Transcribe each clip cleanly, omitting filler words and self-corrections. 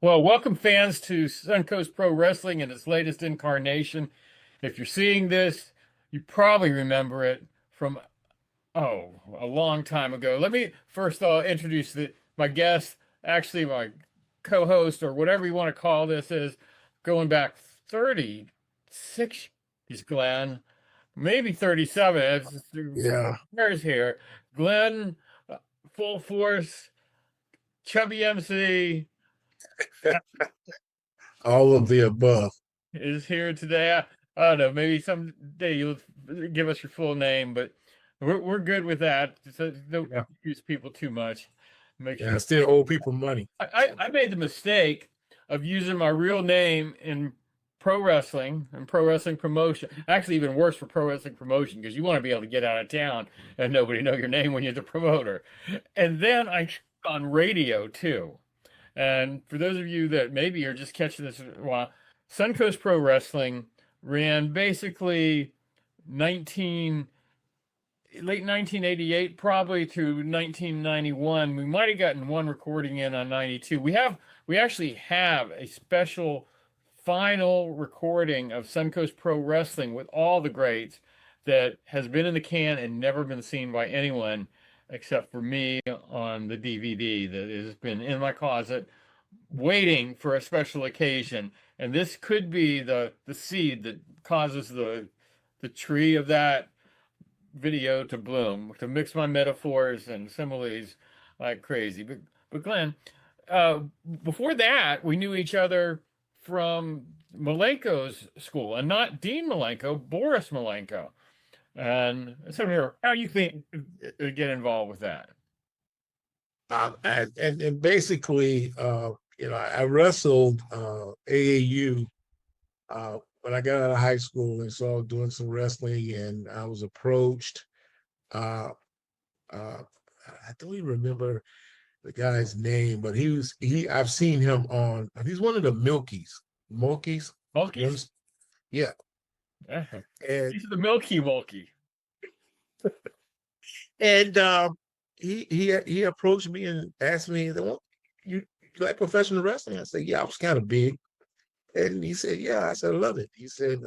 Well, welcome fans to Suncoast Pro Wrestling in its latest incarnation. If you're seeing this, you probably remember it from, a long time ago. Let me first introduce my guest, actually my co-host or whatever you want to call this is, going back 36, he's Glenn, maybe 37. Yeah, Where's here? Glenn, full force, chubby MC. all of the above. Is here today. I don't know. Maybe someday you'll give us your full name, but we're good with that. So don't Yeah, confuse people too much. Make yeah, I sure. still owe people money. I made the mistake of using my real name in pro wrestling and pro wrestling promotion. Actually, even worse for pro wrestling promotion because you want to be able to get out of town and nobody know your name when you're the promoter. And then on radio too. And for those of you that maybe are just catching this, well, Suncoast Pro Wrestling ran basically 19 late 1988 probably to 1991. We might have gotten one recording in on 92. We actually have a special final recording of Suncoast Pro Wrestling with all the greats that has been in the can and never been seen by anyone except for me on the DVD that has been in my closet waiting for a special occasion. And this could be the seed that causes the tree of that video to bloom, to mix my metaphors and similes like crazy. But Glenn, uh, before that, we knew each other from Malenko's school, and not Dean Malenko, Boris Malenko. And so here, how you think get involved with that? And basically, I wrestled AAU when I got out of high school, and so I was doing some wrestling, and I was approached. Uh, I don't even remember the guy's name, but I've seen him he's one of the Milkies. Mulkeys? Yeah, and He's the Milky Mulky. and he approached me and asked me, "Well, you like professional wrestling?" I said, "Yeah, I was kind of big." And he said, "Yeah." I said, "I love it." He said,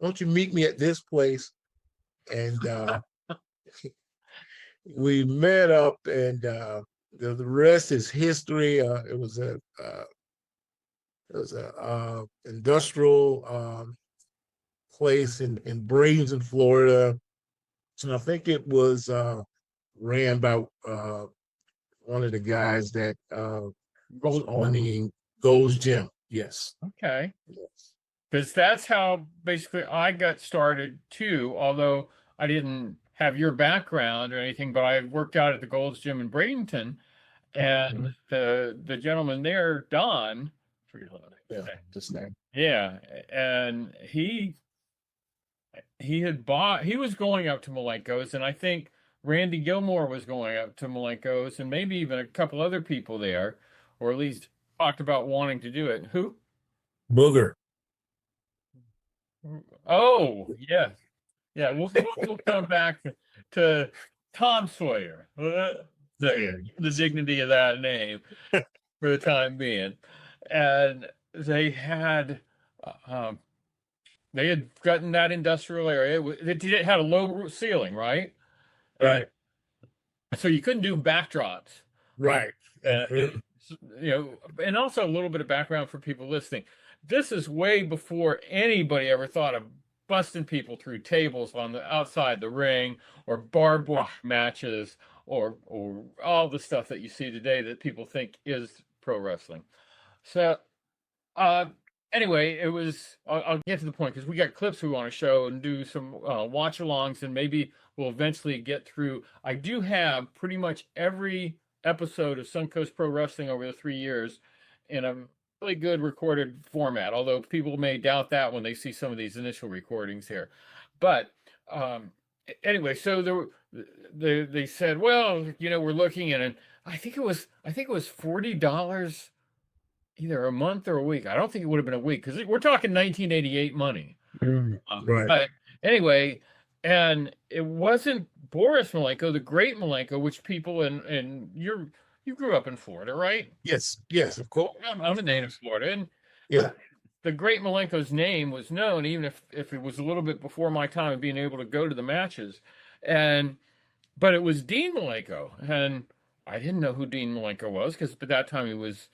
"Won't you meet me at this place?" And we met up, and the rest is history. It was a industrial place in Bradenton, Florida. And I think it was ran by one of the guys that was owning Gold's Gym. Yes. Okay. Yes. Because that's how basically I got started too, although I didn't have your background or anything, but I worked out at the Gold's Gym in Bradenton, and the gentleman there, Don, forget his Yeah, name. just name. Yeah, and he was going up to Malenko's, and I think Randy Gilmore was going up to Malenko's, and maybe even a couple other people there, or at least talked about wanting to do it. Who? Booger. Oh, yes. Yeah, we'll come back to Tom Sawyer. The dignity of that name for the time being. And they had gotten that industrial area. It had a low ceiling, right? Right. So you couldn't do backdrops. Right. Uh, and also a little bit of background for people listening. This is way before anybody ever thought of busting people through tables on the outside the ring or barbed wire matches or all the stuff that you see today that people think is pro wrestling. So uh anyway, I'll get to the point because we got clips we want to show and do some watch alongs, and maybe we'll eventually get through. I do have pretty much every episode of Suncoast Pro Wrestling over the 3 years in a really good recorded format, although people may doubt that when they see some of these initial recordings here. But anyway, so they said, well, we're looking at it. I think it was $40 either a month or a week. I don't think it would have been a week because we're talking 1988 money. Right. But anyway, and it wasn't Boris Malenko, the great Malenko, which people and you grew up in Florida, right? Yes, yes, of course. I'm a native Florida, and Yeah. the great Malenko's name was known, even if it was a little bit before my time of being able to go to the matches. And but it was Dean Malenko, and I didn't know who Dean Malenko was because at that time he was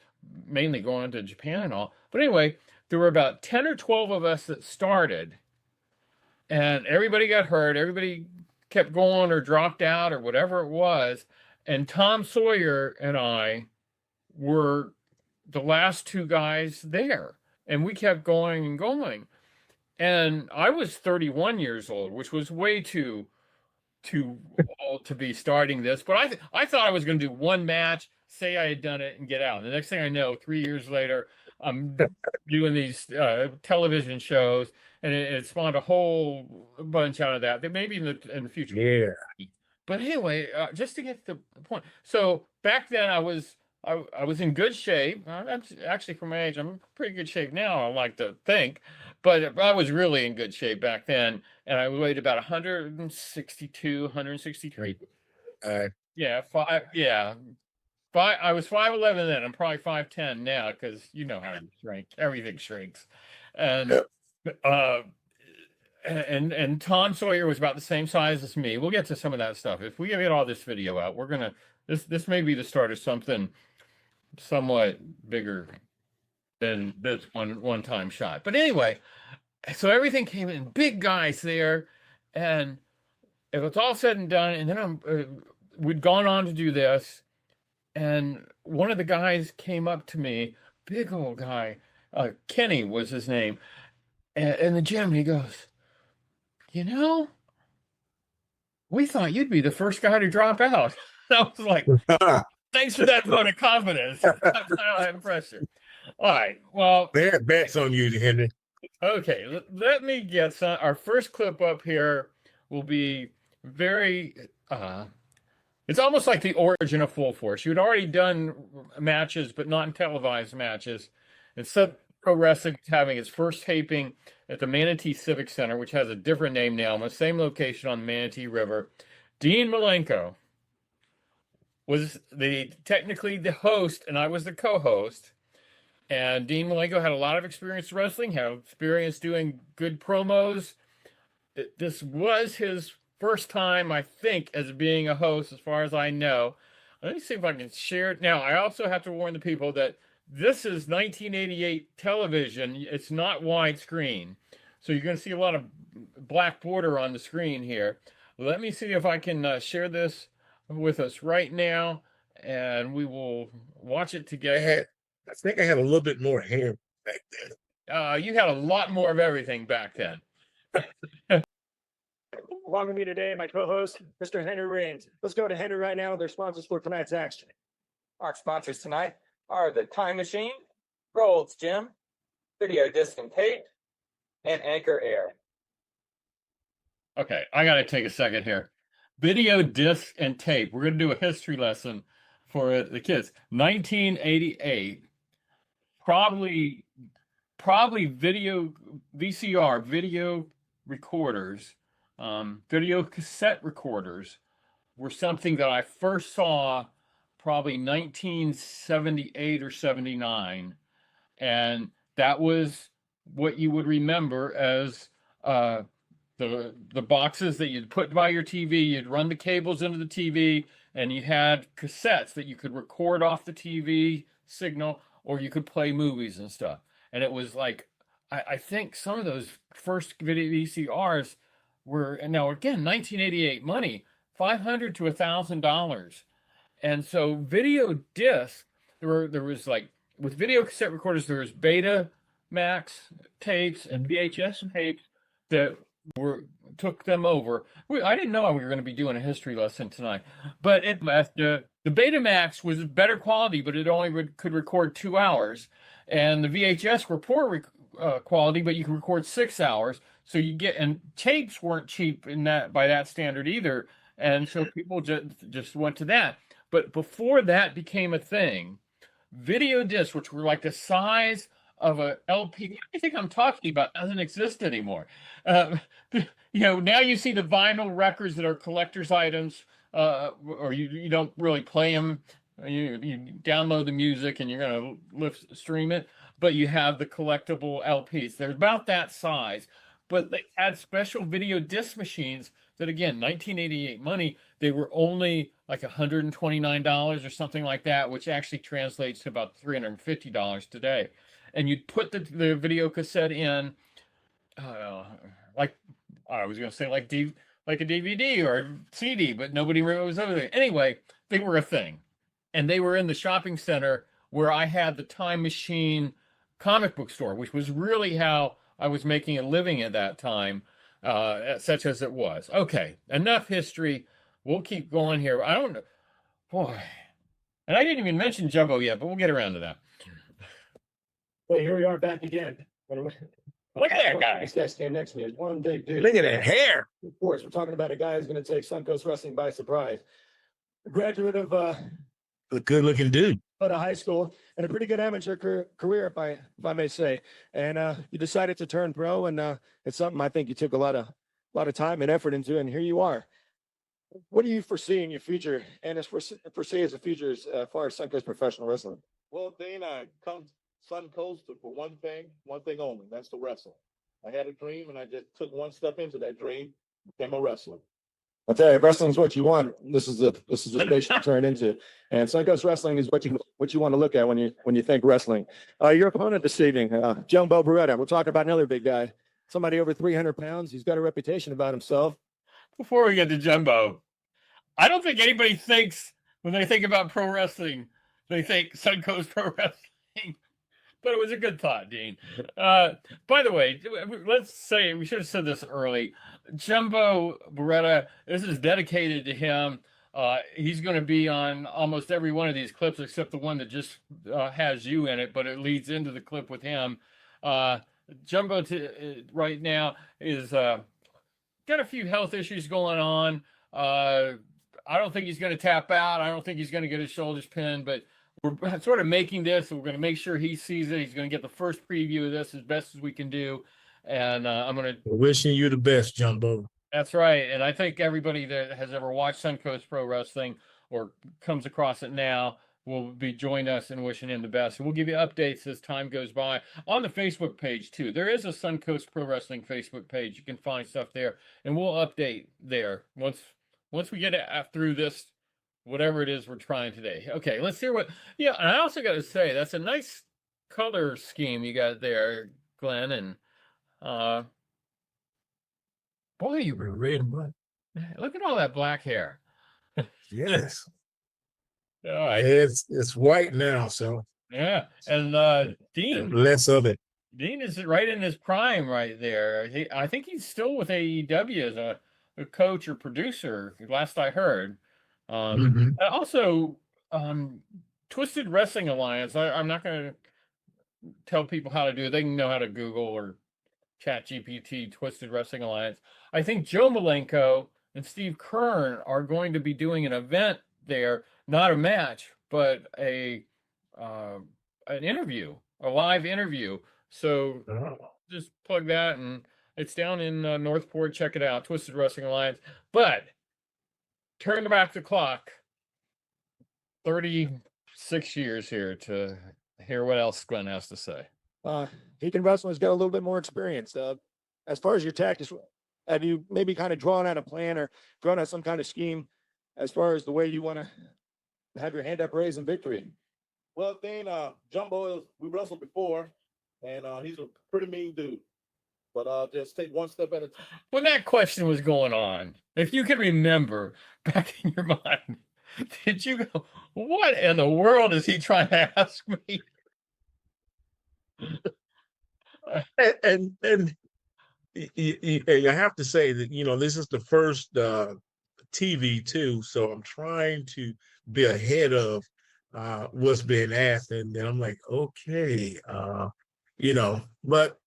mainly going to Japan and all. But anyway, there were about 10 or 12 of us that started, and everybody got hurt. Everybody kept going or dropped out or whatever it was. And Tom Sawyer and I were the last two guys there. And we kept going and going. And I was 31 years old, which was way too old to be starting this. But I thought I was going to do one match, say I had done it, and get out. And the next thing I know, 3 years later, I'm doing these television shows, and it spawned a whole bunch out of that. Maybe in the future. Yeah. But anyway, just to get to the point. So back then, I was in good shape. I'm actually, for my age, I'm in pretty good shape now, I like to think. But I was really in good shape back then, and I weighed about 162, 163. Yeah, I was 5'11" then. I'm probably 5'10" now because you know how you shrink. Everything shrinks, and Yep. uh, and Tom Sawyer was about the same size as me. We'll get to some of that stuff. If we get all this video out, we're gonna this may be the start of something somewhat bigger than this one time shot. But anyway, so everything came in, big guys there, and it was all said and done. And then we'd gone on to do this, and one of the guys came up to me, big old guy, Kenny was his name, in the gym. And he goes, "You know, we thought you'd be the first guy to drop out." I was like, "Thanks for that vote of confidence." I'm having pressure. All right. Well, They had bets on you, Henry. okay. Let me get some. Our first clip up here will be very. It's almost like the origin of Full Force. You'd already done matches, but not televised matches. Instead, Pro Wrestling was having its first taping at the Manatee Civic Center, which has a different name now, in the same location on the Manatee River. Dean Malenko was technically the host, and I was the co-host. And Dean Malenko had a lot of experience wrestling, had experience doing good promos. This was his first time, I think, as being a host, as far as I know. Let me see if I can share it. Now, I also have to warn the people that this is 1988 television. It's not widescreen. So you're going to see a lot of black border on the screen here. Let me see if I can share this with us right now, and we will watch it together. I think I had a little bit more hair back then. You had a lot more of everything back then. Along with me today, my co-host, Mr. Henry Reyes. Let's go to Henry right now. Their sponsors for tonight's action. Our sponsors tonight are the Time Machine, Gold's Gym, Video Disc and Tape, and Anchor Air. Okay, I got to take a second here. Video disc and tape. We're going to do a history lesson for the kids. 1988, probably video VCR, video recorders, video cassette recorders were something that I first saw probably 1978 or 79. And that was what you would remember as the boxes that you'd put by your TV. You'd run the cables into the TV, and you had cassettes that you could record off the TV signal, or you could play movies and stuff. And it was like, I think some of those first video VCRs were, and now again, 1988 money, $500 to $1,000. And so video disc, there was like, with video cassette recorders, there was Beta Max tapes and VHS tapes that took them over. I didn't know we were going to be doing a history lesson tonight, but the Betamax was better quality, but it only could record 2 hours, and the VHS were poor quality, but you could record 6 hours. So and tapes weren't cheap in that by that standard either, and so people just went to that. But before that became a thing, video discs, which were like the size of a LP, I think I'm talking about, doesn't exist anymore. Now you see the vinyl records that are collector's items, or you don't really play them You download the music and you're going to stream it, but you have the collectible LPs. They're about that size, but they had special video disc machines that, again, 1988 money, they were only like $129 or something like that, which actually translates to about $350 today. And you'd put the video cassette in, like I was going to say like a DVD or a CD, but nobody was over there. Anyway, they were a thing. And they were in the shopping center where I had the Time Machine comic book store, which was really how I was making a living at that time, such as it was. Okay, enough history. We'll keep going here. I don't know. Boy. And I didn't even mention Jumbo yet, but we'll get around to that. Well, here we are back again. Look at that guy. This guy standing next to me is one big dude. Look at that hair. Of course, we're talking about a guy who's going to take Suncoast Wrestling by surprise. A graduate of A good looking dude. out of high school and a pretty good amateur career, if I may say. And you decided to turn pro, and it's something I think you took a lot of time and effort into, and here you are. What do you foresee in your future, and as foresee as a future as far as Suncoast Professional Wrestling? Well, Dean, I come Suncoast for one thing only. That's to wrestle. I had a dream, and I just took one step into that dream, became a wrestler. I'll tell you, wrestling is what you want. This is the space you turn into, and Suncoast Wrestling is what you want to look at when you think wrestling. Your opponent this evening, Jumbo Baretta. We're talking about another big guy, somebody over 300 pounds. He's got a reputation about himself. Before we get to Jumbo, I don't think anybody thinks, when they think about pro wrestling, they think Suncoast Pro Wrestling. But it was a good thought, Dean. By the way, let's say, we should have said this early. Jumbo Baretta, this is dedicated to him. He's going to be on almost every one of these clips except the one that just has you in it, but it leads into the clip with him. Jumbo right now is got a few health issues going on. I don't think he's going to tap out. I don't think he's going to get his shoulders pinned, but we're sort of making this, and we're going to make sure he sees it. He's going to get the first preview of this as best as we can do. And I'm going to... Wishing you the best, Jumbo. That's right. And I think everybody that has ever watched Suncoast Pro Wrestling or comes across it now will be joining us and wishing him the best. And we'll give you updates as time goes by on the Facebook page, too. There is a Suncoast Pro Wrestling Facebook page. You can find stuff there, and we'll update there once we get through this, whatever it is we're trying today. Okay, let's hear what... Yeah, and I also got to say, that's a nice color scheme you got there, Glenn. And boy, you were red and black. Look at all that black hair. Yes. All right. It's white now, so Yeah, and Dean less of it. Dean is right in his prime right there. I think he's still with AEW as a coach or producer, last I heard. And also, Twisted Wrestling Alliance. I'm not going to tell people how to do it. They can know how to Google or Chat GPT Twisted Wrestling Alliance. I think Joe Malenko and Steve Kern are going to be doing an event there, not a match, but an interview, a live interview. So just plug that, and it's down in Northport. Check it out, Twisted Wrestling Alliance. But turn back the clock 36 years here to hear what else Glenn has to say. He can wrestle. He's got a little bit more experience. As far as your tactics, have you maybe kind of drawn out a plan or drawn out some kind of scheme as far as the way you want to have your hand up raised in victory? Well, Dean, Jumbo, we wrestled before, and he's a pretty mean dude. But just take one step at a time. When that question was going on, if you can remember back in your mind, did you go, what in the world is he trying to ask me? And you have to say that, this is the first TV too, so I'm trying to be ahead of what's being asked, and then I'm like, okay, but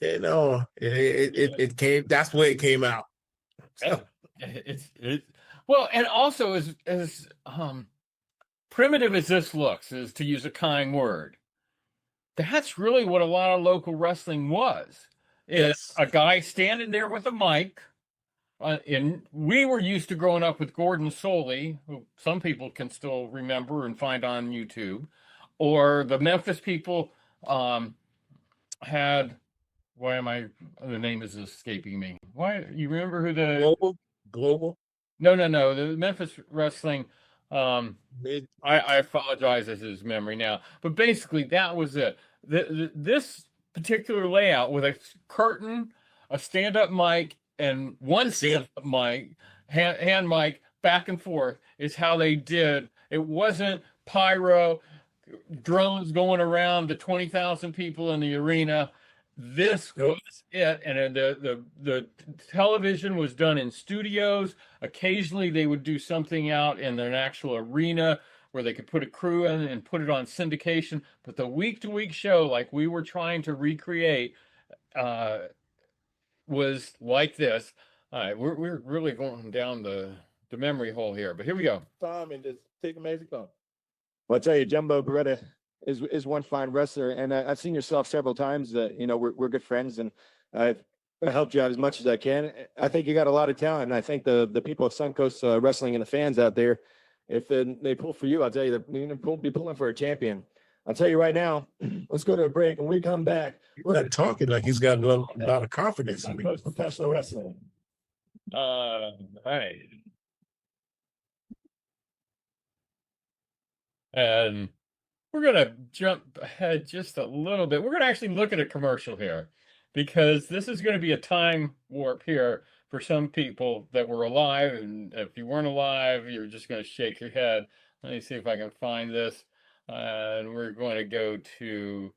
it came. That's the way it came out. So. Well, and also as primitive as this looks, is to use a kind word, that's really what a lot of local wrestling was. It's a guy standing there with a mic and we were used to growing up with Gordon Soley, who some people can still remember and find on YouTube, or the Memphis people had. Why am I? The name is escaping me. Why you remember who the? Global. No. The Memphis wrestling. Mid. I apologize as his memory now, but basically that was it. This particular layout with a curtain, a stand-up mic, and one stand-up mic, hand mic back and forth is how they did. It wasn't pyro, drones going around the 20,000 people in the arena. This was it, and the television was done in studios. Occasionally, they would do something out in an actual arena where they could put a crew in and put it on syndication. But the week-to-week show, like we were trying to recreate, was like this. All right, we're really going down the memory hole here, but here we go. Time and just take amazing time. Well, I tell you, Jumbo Baretta is one fine wrestler, and I've seen yourself several times. You know, we're good friends, and I've helped you out as much as I can. I think you got a lot of talent, and I think the people of Suncoast Wrestling and the fans out there, if they pull for you, I'll tell you, they're going to be pulling for a champion. I'll tell you right now, let's go to a break, and when we come back, He's not talking like he's got a lot of confidence in me. Suncoast Professional Wrestling. All right. And we're going to jump ahead just a little bit. We're going to actually look at a commercial here because this is going to be a time warp here for some people that were alive. And if you weren't alive, you're just going to shake your head. Let me see if I can find this. And we're going to go to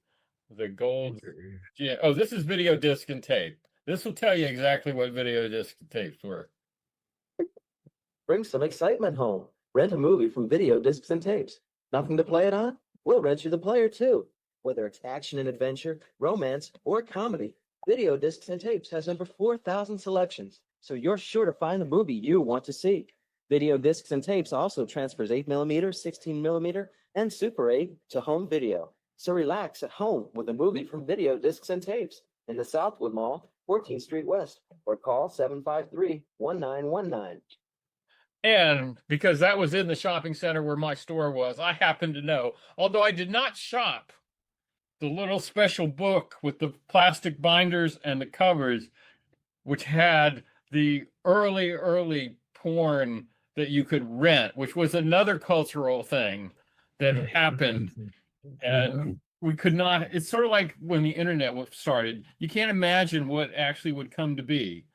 the gold. Yeah. Oh, this is video disc and tape. This will tell you exactly what video disc and tapes were. Bring some excitement home. Rent a movie from Video Discs and Tapes. Nothing to play it on? We'll rent you the player too. Whether it's action and adventure, romance, or comedy, Video Discs and Tapes has over 4,000 selections, so you're sure to find the movie you want to see. Video Discs and Tapes also transfers 8mm, 16mm, and Super 8 to home video. So relax at home with a movie from Video Discs and Tapes in the Southwood Mall, 14th Street West, or call 753-1919. And because that was in the shopping center where my store was, I happened to know, although I did not shop, the little special book with the plastic binders and the covers, which had the early porn that you could rent, which was another cultural thing that happened. And we could not, it's sort of like when the internet started, you can't imagine what actually would come to be.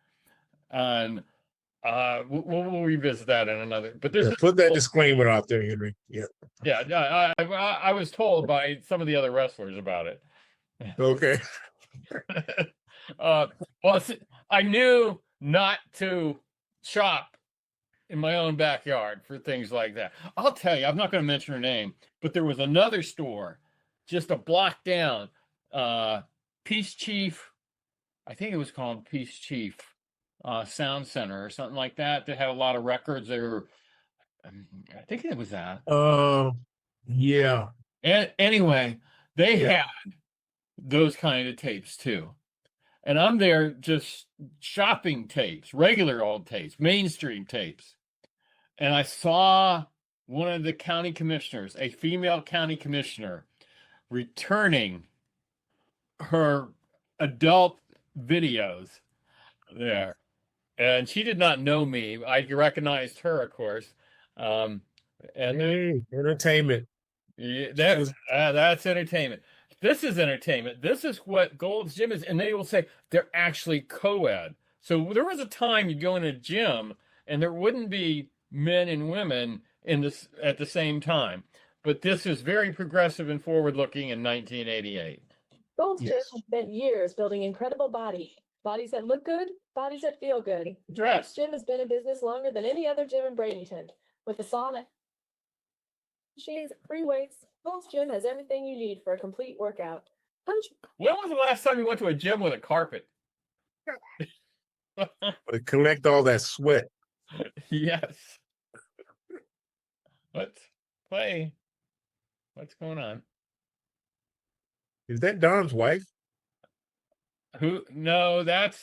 And we'll revisit that in another. But this put that disclaimer out there, Henry. Yeah. Yeah. I was told by some of the other wrestlers about it. Okay. Well, I knew not to shop in my own backyard for things like that. I'll tell you, I'm not going to mention her name, but there was another store just a block down, Peace Chief. I think it was called Peace Chief. Sound Center or something like that had a lot of records. They were, I think it was that. Yeah. And anyway, they had those kind of tapes too. And I'm there just shopping tapes, regular old tapes, mainstream tapes. And I saw one of the county commissioners, a female county commissioner, returning her adult videos there. And she did not know me. I recognized her, of course. And entertainment. Yeah, that's entertainment. This is entertainment. This is what Gold's Gym is. And they will say they're actually co-ed. So there was a time you'd go in a gym and there wouldn't be men and women in this at the same time. But this is very progressive and forward-looking in 1988. Gold's Gym has spent years building incredible bodies that look good, bodies that feel good. Dress. Gold's Gym has been in business longer than any other gym in Bradenton. With a sauna, machines, free weights, Gold's Gym has everything you need for a complete workout. Punch. When was the last time you went to a gym with a carpet? Collect all that sweat. Yes. Let's play. What's going on? Is that Don's wife? Who? No, that's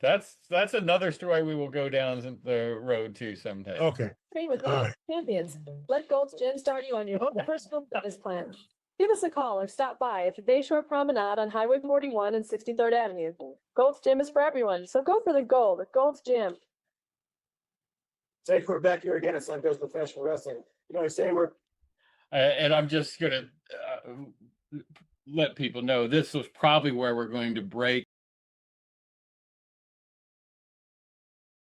that's another story we will go down the road to someday. Okay. Train with All Gold right. Champions. Let Gold's Gym start you on your personal fitness plan. Give us a call or stop by at the Bayshore Promenade on Highway 41 and 63rd Avenue. Gold's Gym is for everyone, so go for the gold at Gold's Gym. Say we're back here again at Suncoast Professional Wrestling. You know what I'm saying? And I'm just gonna let people know this was probably where we're going to break